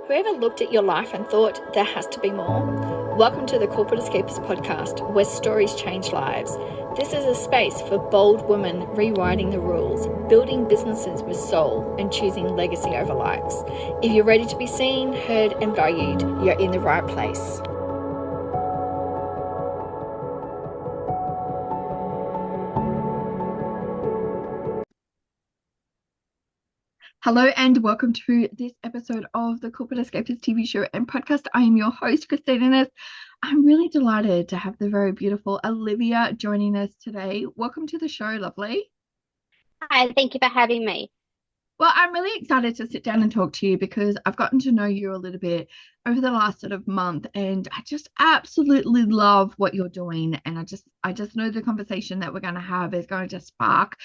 Whoever looked at your life and thought there has to be more? Welcome to the Corporate Escapists podcast, where stories change lives. This is a space for bold women rewriting the rules, building businesses with soul, and choosing legacy over likes. If you're ready to be seen, heard, and valued, you're in the right place. Hello and welcome to this episode of the Corporate Escapists TV show and podcast. I am your host, Christine Innes. I'm really delighted to have the very beautiful Olivia joining us today. Welcome to the show, lovely. Hi, thank you for having me. Well, I'm really excited to sit down and talk to you because I've gotten to know you a little bit over the last sort of month, and I just absolutely love what you're doing. And I just know the conversation that we're going to have is going to spark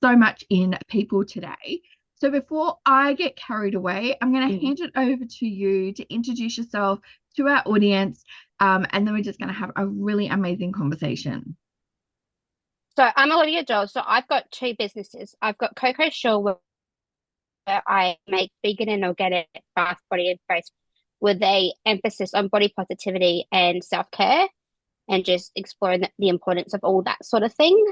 so much in people today. So before I get carried away, I'm going to hand it over to you to introduce yourself to our audience, and then we're just going to have a really amazing conversation. So I'm Olivia Doyle. So I've got two businesses. I've got Coco Shore, where I make vegan and organic bath, body, and face with a emphasis on body positivity and self-care, and just exploring the importance of all that sort of thing.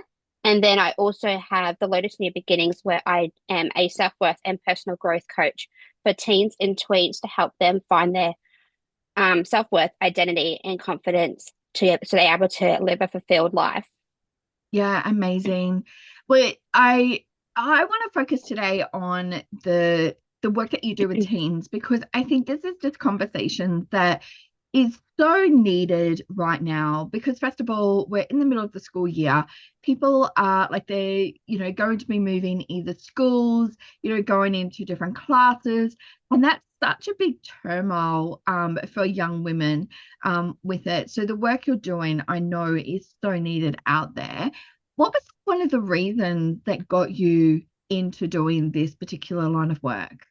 And then I also have the Lotus New Beginnings, where I am a self-worth and personal growth coach for teens and tweens to help them find their self-worth, identity, and confidence so they're able to live a fulfilled life. Yeah, amazing. Well, I want to focus today on the work that you do with teens, because I think this is just conversation that is so needed right now, because first of all, we're in the middle of the school year. People are like they're, going to be moving either schools, going into different classes, and that's such a big turmoil for young women with it. So the work you're doing, I know, is so needed out there. What was one of the reasons that got you into doing this particular line of work?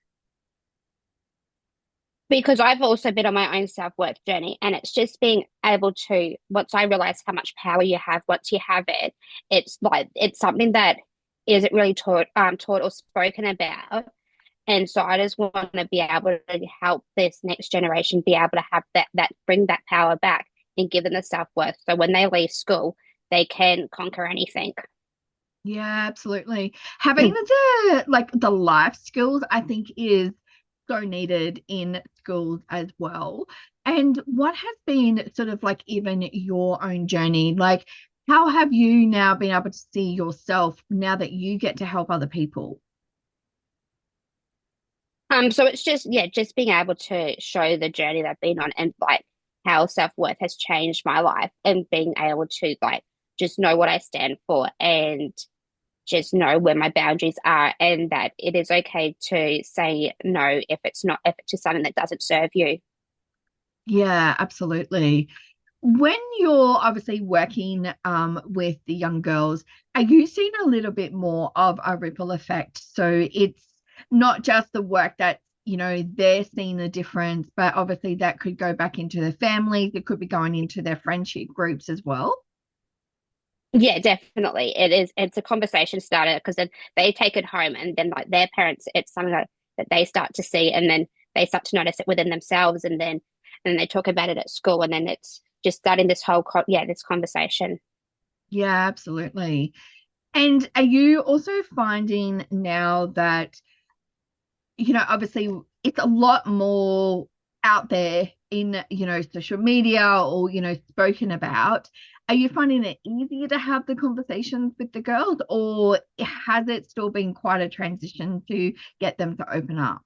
Because I've also been on my own self-worth journey, and it's just being able to, once I realize how much power you have, once you have it, it's like it's something that isn't really taught or spoken about. And so I just want to be able to help this next generation be able to have that bring that power back and give them the self-worth. So when they leave school, they can conquer anything. Yeah, absolutely. Having the life skills, I think, is so needed in schools as well. And what has been sort of like even your own journey? Like, how have you now been able to see yourself now that you get to help other people? So it's just being able to show the journey that I've been on, and like how self-worth has changed my life, and being able to like just know what I stand for, and just know where my boundaries are, and that it is okay to say no if it's just something that doesn't serve you. Yeah, absolutely. When you're obviously working with the young girls, are you seeing a little bit more of a ripple effect? So it's not just the work that, they're seeing the difference, but obviously that could go back into their families, it could be going into their friendship groups as well. Yeah, definitely. It's a conversation starter, because then they take it home, and then like their parents, it's something that they start to see, and then they start to notice it within themselves, and they talk about it at school, and then it's just starting this this conversation. Yeah, absolutely. And are you also finding now that, obviously it's a lot more out there in, social media or, spoken about. Are you finding it easier to have the conversations with the girls, or has it still been quite a transition to get them to open up?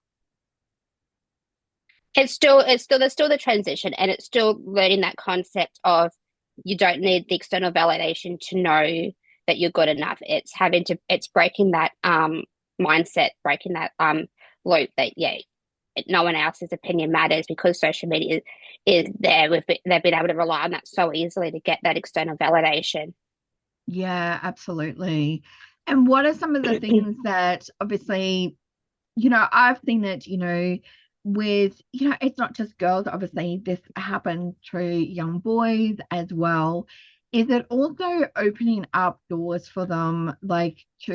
There's still the transition, and it's still learning that concept of you don't need the external validation to know that you're good enough. It's breaking that mindset, breaking that loop that no one else's opinion matters, because social media is there. They've been able to rely on that so easily to get that external validation. Yeah, absolutely. And what are some of the things that obviously, I've seen it, with, it's not just girls, obviously, this happens to young boys as well. is it also opening up doors for them, like to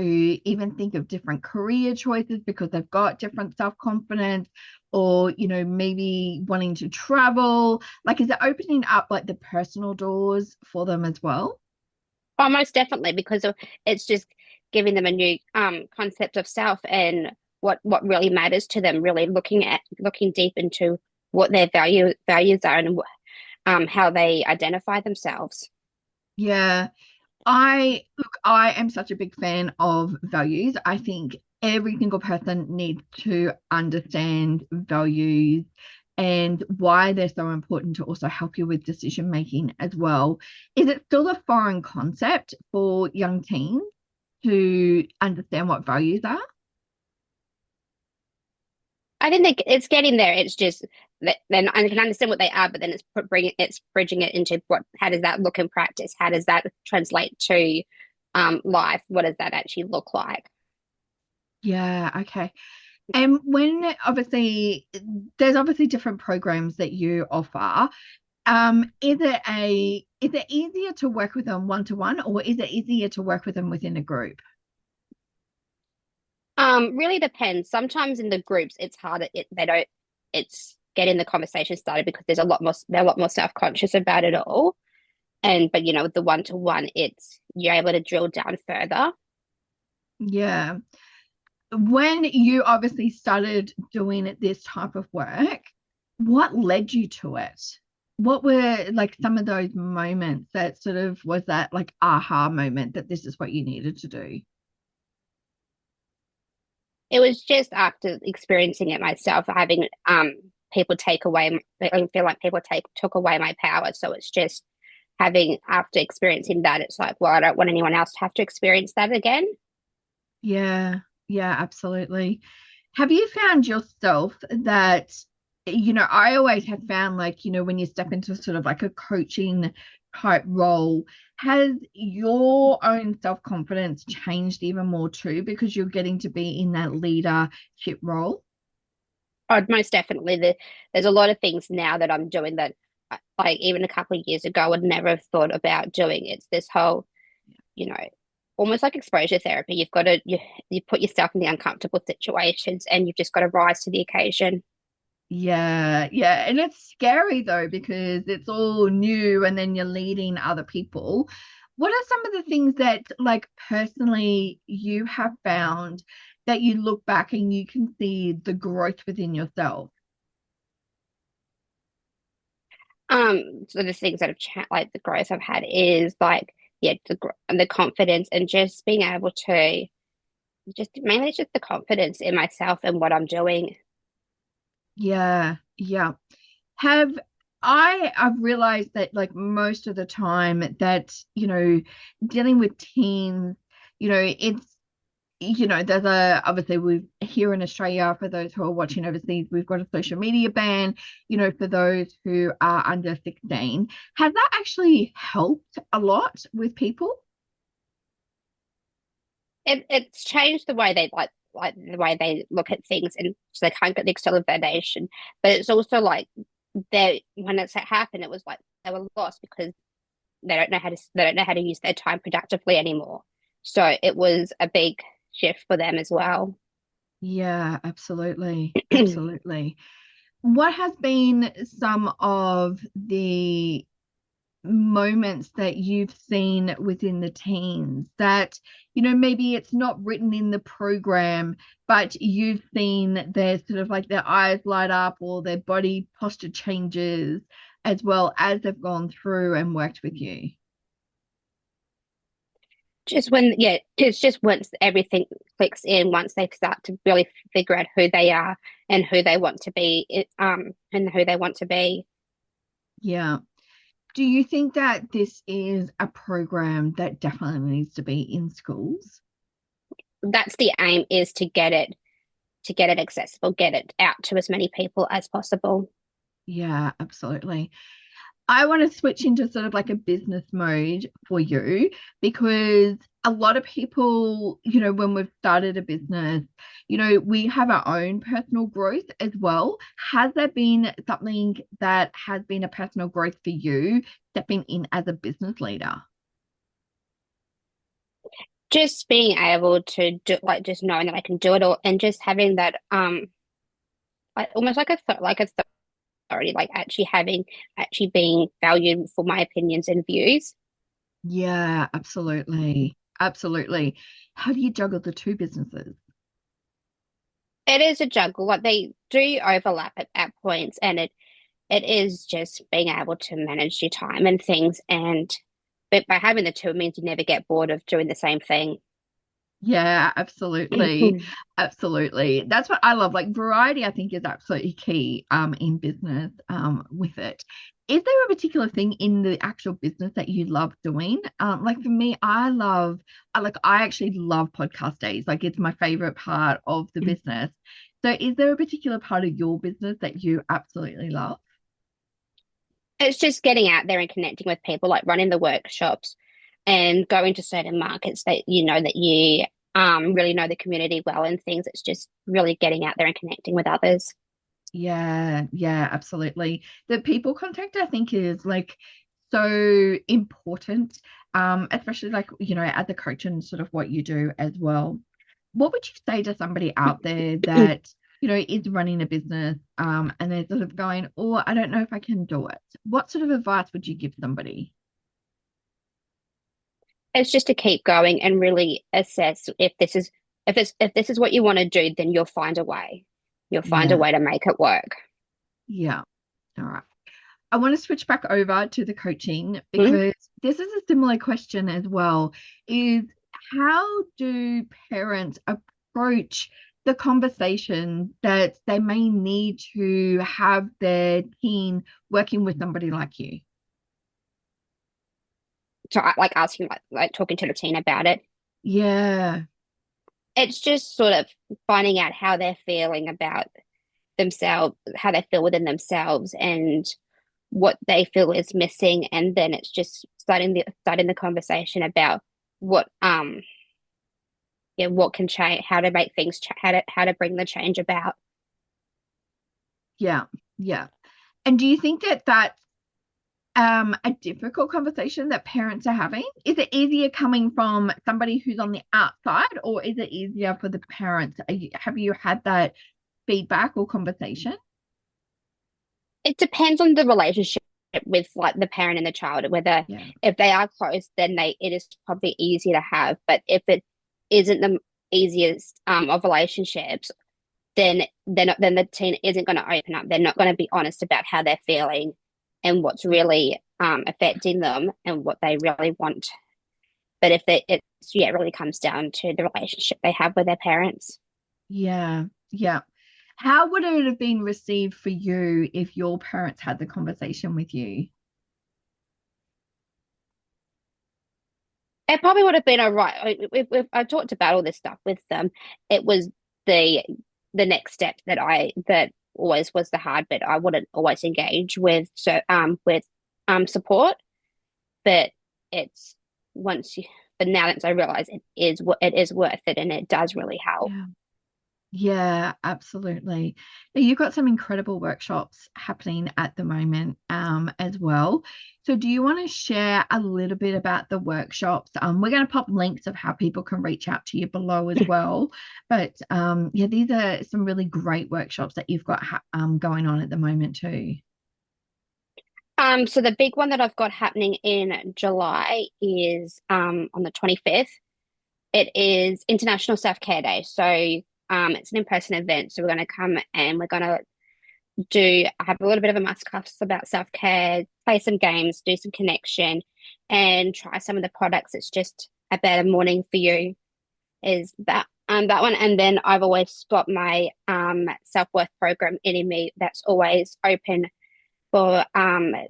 even think of different career choices because they've got different self-confidence, or, maybe wanting to travel? Like, is it opening up like the personal doors for them as well? Almost definitely, because it's just giving them a new concept of self and what really matters to them, really looking deep into what their values are and how they identify themselves. Yeah. I am such a big fan of values. I think every single person needs to understand values and why they're so important to also help you with decision making as well. Is it still a foreign concept for young teens to understand what values are? I think it's getting there. It's just that then I can understand what they are, but then it's bridging it into how does that look in practice? How does that translate to life? What does that actually look like? Yeah, okay. And when obviously there's obviously different programs that you offer. Is it easier to work with them one to one, or is it easier to work with them within a group? Really depends. Sometimes in the groups, it's harder. They don't. It's getting the conversation started because they're a lot more self conscious about it all. And but with the one to one, it's you're able to drill down further. Yeah. When you obviously started doing this type of work, what led you to it? What were like some of those moments that sort of was that like aha moment that this is what you needed to do? It was just after experiencing it myself, having people take away. I feel like people take took away my power. So it's just having after experiencing that, it's like, well, I don't want anyone else to have to experience that again. Yeah, yeah, absolutely. Have you found yourself that, I always have found like, when you step into sort of like a coaching type role, has your own self-confidence changed even more too because you're getting to be in that leadership role? Oh, most definitely. There's a lot of things now that I'm doing that, like even a couple of years ago, I would never have thought about doing. It's this whole, you know, almost like exposure therapy. You put yourself in the uncomfortable situations, and you've just got to rise to the occasion. Yeah, yeah. And it's scary though, because it's all new and then you're leading other people. What are some of the things that, like, personally you have found that you look back and you can see the growth within yourself? So the things that have like the growth I've had is like yeah, the confidence and just being able to just mainly just the confidence in myself and what I'm doing. Yeah, yeah. Have I've realized that like most of the time that, dealing with teens, it's there's obviously we've here in Australia, for those who are watching overseas, we've got a social media ban, for those who are under 16. Has that actually helped a lot with people? It's changed the way they like the way they look at things, and so they can't get the external validation. But it's also like they when it's happened, it was like they were lost because they don't know how to use their time productively anymore. So it was a big shift for them as well. Yeah, absolutely. Absolutely. What has been some of the moments that you've seen within the teens that, maybe it's not written in the program, but you've seen their sort of like their eyes light up or their body posture changes as well as they've gone through and worked with you? Just when yeah, it's just once everything clicks in, once they start to really figure out who they are and who they want to be, and who they want to be. Yeah. Do you think that this is a program that definitely needs to be in schools? That's the aim, is to get it accessible, get it out to as many people as possible. Yeah, absolutely. I want to switch into sort of like a business mode for you because a lot of people, when we've started a business, we have our own personal growth as well. Has there been something that has been a personal growth for you stepping in as a business leader? Just being able to do like just knowing that I can do it all and just having that like almost like a authority, like actually being valued for my opinions and views. Yeah, absolutely. Absolutely. How do you juggle the two businesses? It is a juggle, like they do overlap at points, and it is just being able to manage your time and things. And but by having the two, it means you never get bored of doing the same thing. Yeah, absolutely. Absolutely. That's what I love. Like variety, I think is absolutely key in business with it. Is there a particular thing in the actual business that you love doing? Like for me, I actually love podcast days. Like it's my favorite part of the business. So is there a particular part of your business that you absolutely love? It's just getting out there and connecting with people, like running the workshops and going to certain markets that you know that you really know the community well and things. It's just really getting out there and connecting with others. Yeah, yeah, absolutely. The people contact, I think, is like so important, especially like, as a coach and sort of what you do as well. What would you say to somebody out there that, is running a business, and they're sort of going, oh, I don't know if I can do it. What sort of advice would you give somebody? It's just to keep going and really assess if this is what you want to do, then you'll find a way. You'll find a Yeah, way to make it work. yeah. All right. I want to switch back over to the coaching Mm. because this is a similar question as well. Is how do parents approach the conversation that they may need to have their teen working with somebody like you? So like asking like talking to the teen about it. Yeah, It's just sort of finding out how they're feeling about themselves, how they feel within themselves and what they feel is missing. And then it's just starting the conversation about what yeah, what can change, how to make things how to bring the change about. yeah, yeah. And do you think that that's a difficult conversation that parents are having? Is it easier coming from somebody who's on the outside, or is it easier for the parents? Have you had that feedback or conversation? It depends on the relationship with like the parent and the child, whether Yeah. if they are close, then they it is probably easier to have. But if it isn't the easiest of relationships, then the teen isn't going to open up. They're not going to be honest about how they're feeling and what's really affecting them and what they really want. But if it's yeah, it really comes down to the relationship they have with their parents. Yeah. Yeah. How would it have been received for you if your parents had the conversation with you? It probably would have been all right. If I talked about all this stuff with them, it was the the next step that always was the hard bit. I wouldn't always engage with support, but it's once you but now that I realize it is worth it and it does really help. Yeah. Yeah, absolutely. Now, you've got some incredible workshops happening at the moment, as well. So, do you want to share a little bit about the workshops? We're going to pop links of how people can reach out to you below as well. But yeah, these are some really great workshops that you've got going on at the moment too. So the big one that I've got happening in July is on the 25th. It is International Self-Care Day. So it's an in-person event. So we're going to come and we're going to have a little bit of a masterclass about self-care, play some games, do some connection, and try some of the products. It's just a better morning for you is that one. And then I've always got my self-worth program in me that's always open for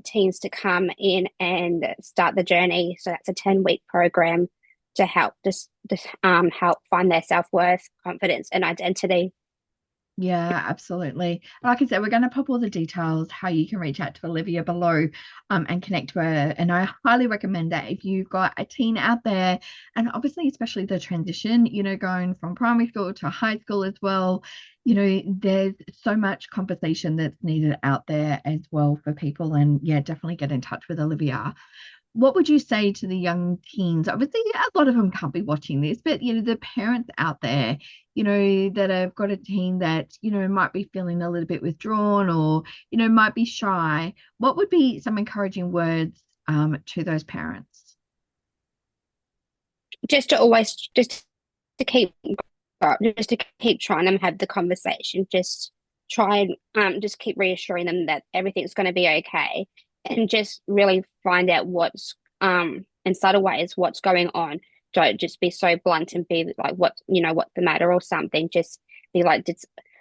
teens to come in and start the journey. So that's a 10-week program to help help find their self-worth, confidence and identity. Yeah, absolutely. Like I said, we're going to pop all the details, how you can reach out to Olivia below, and connect to her. And I highly recommend that if you've got a teen out there, and obviously, especially the transition, going from primary school to high school as well, there's so much conversation that's needed out there as well for people. And yeah, definitely get in touch with Olivia. What would you say to the young teens? Obviously, a lot of them can't be watching this, but the parents out there, that have got a teen that, might be feeling a little bit withdrawn or, might be shy. What would be some encouraging words to those parents? Just to always just to keep just to keep trying to have the conversation. Just try and just keep reassuring them that everything's going to be okay, and just really find out what's in subtle ways what's going on. Don't just be so blunt and be like what's the matter or something. Just be like, did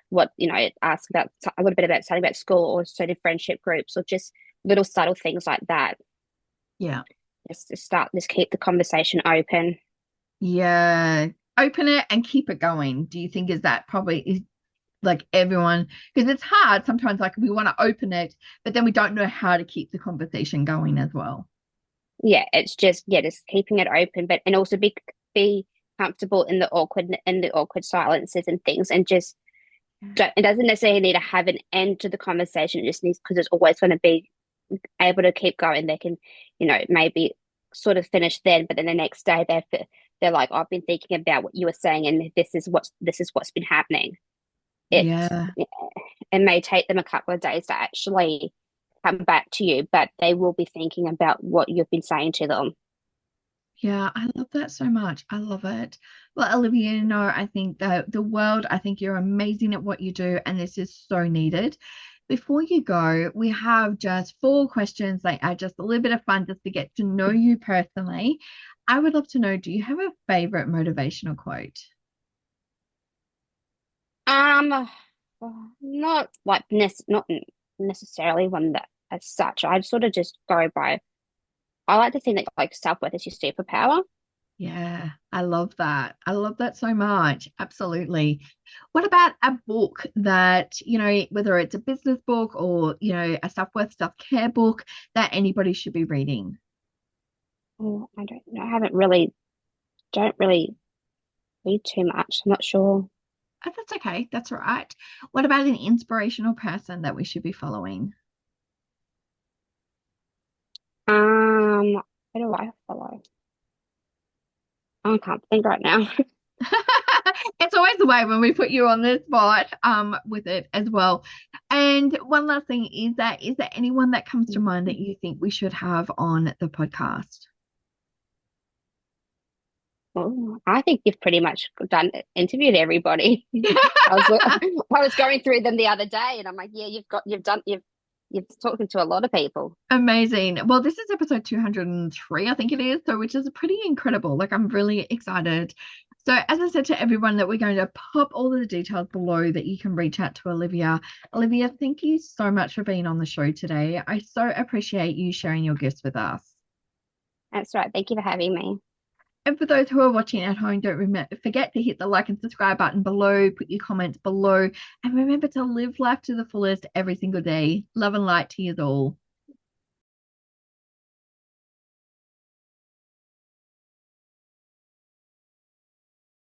what ask about a little bit about something about school or certain friendship groups or just little subtle things like that. Yeah. Just keep the conversation open. Yeah. Open it and keep it going. Do you think is that probably is like everyone, because it's hard sometimes, like we want to open it, but then we don't know how to keep the conversation going as well. Yeah, it's just keeping it open, but and also be comfortable in the awkward silences and things, and just don't. It doesn't necessarily need to have an end to the conversation. It just needs because it's always going to be able to keep going. They can, maybe sort of finish then, but then the next day they're like, I've been thinking about what you were saying, and this is what's been happening. It Yeah. it may take them a couple of days to actually come back to you, but they will be thinking about what you've been saying to them. Yeah, I love that so much. I love it. Well, Olivia, I think that the world, I think you're amazing at what you do, and this is so needed. Before you go, we have just four questions. They are just a little bit of fun just to get to know you personally. I would love to know, do you have a favorite motivational quote? Um, not necessarily one that as such. I sort of just go by. I like to think that like self-worth is your superpower. Yeah, I love that. I love that so much. Absolutely. What about a book that, whether it's a business book or, a self-worth, self-care book that anybody should be reading? Oh, I don't know. I haven't really don't really read too much. I'm not sure. Oh, that's okay. That's all right. What about an inspirational person that we should be following? Who do I follow? I can't think right now. It's always the way when we put you on the spot with it as well. And one last thing is there anyone that comes to mind that you think we should have on the podcast? Oh, I think you've pretty much interviewed everybody. I was I was going through them the other day, and I'm like, yeah, you've talked to a lot of people. Amazing. Well, this is episode 203, I think it is, so which is pretty incredible. Like I'm really excited. So as I said to everyone that we're going to pop all of the details below that you can reach out to Olivia. Olivia, thank you so much for being on the show today. I so appreciate you sharing your gifts with us. That's right. Thank you for having me. And for those who are watching at home, don't forget to hit the like and subscribe button below, put your comments below, and remember to live life to the fullest every single day. Love and light to you all.